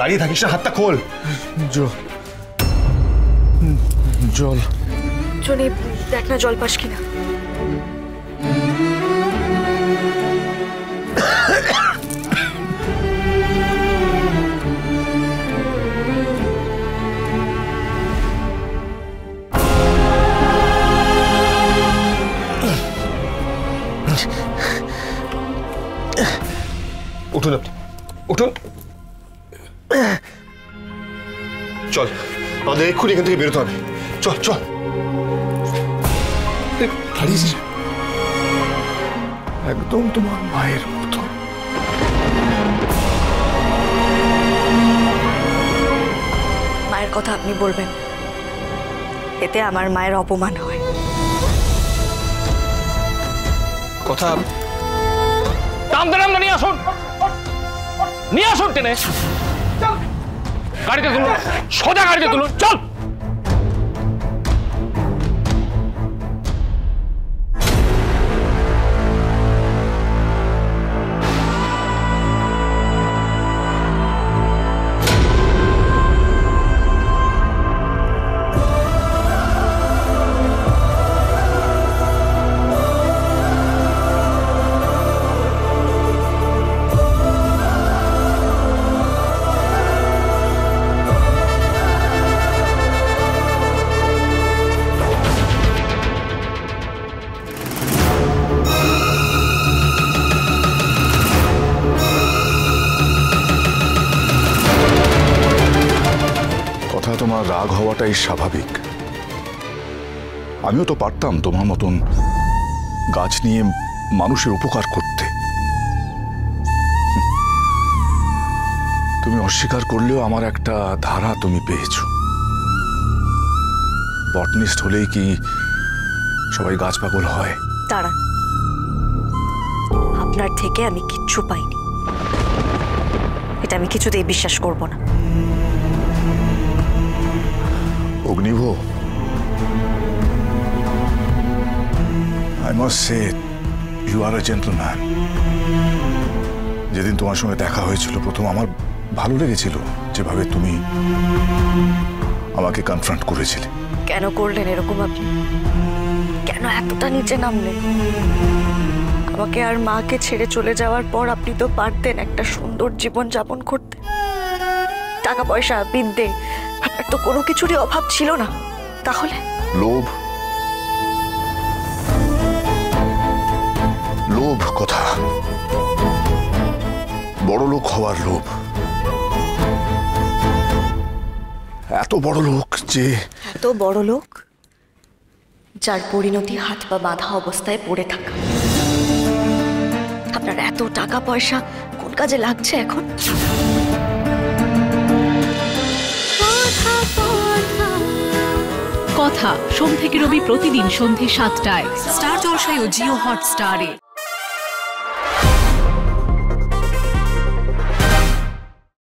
দাঁড়িয়ে থাকিস না, হাতটা খোল। জল জনি, দেখ না জল পাস কিনা। উঠুন আপনি, উঠুন। চল, আমাদের এক্ষুনি এখান থেকে বেরোতে হবে। চল চল। হারিয়েছিস একদম তোমার মায়ের মতো। মায়ের কথা আপনি বলবেন, এতে আমার মায়ের অপমান হয়। কথা নিয়ে আসুন, নিয়ে আসুন টেনে। গাড়িতে তুলুন, সোজা গাড়িতে তুলুন, চল। তোমার রাগ হওয়াটাই স্বাভাবিক। আমিও তো পারতাম তোমার মতন গাছ নিয়ে মানুষের উপকার করতে। তুমি অস্বীকার করলেও আমার একটা ধারা তুমি পেয়েছো। বটনিস্ট হলেই কি সবাই গাছ পাগল হয়? দাঁড়ান, আপনার থেকে আমি কিচ্ছু পাইনি, এটা আমি কিছুতেই বিশ্বাস করব না। Agniv, I must say you are a gentleman. যেদিন তোমার সঙ্গে দেখা হয়েছিল প্রথম, আমার ভালো লেগেছিল যেভাবে তুমি আমাকে কনফ্রন্ট করেছিলে। কেন করলেন এরকম আপনি? কেন এতটা নিচে নামলেন? আমাকে আর মাকে ছেড়ে চলে যাওয়ার পর আপনি তো পারতেন একটা সুন্দর জীবন যাপন করতে। টাকা পয়সা, বিদ্যে, আপনার তো কোনো কিছুরই অভাব ছিল না। তাহলে লোভ, লোভ কথা, বড় লোক হওয়ার লোভ। এত বড় লোক যে, এত বড় লোক যার পরিণতি হাত পা বাঁধা অবস্থায় পড়ে থাকা। আপনার এত টাকা পয়সা কোন কাজে লাগছে এখন? কথা সোম থেকে রবি প্রতিদিন সন্ধ্যে ৭টায় স্টার জলসায় ও জিও হটস্টারে।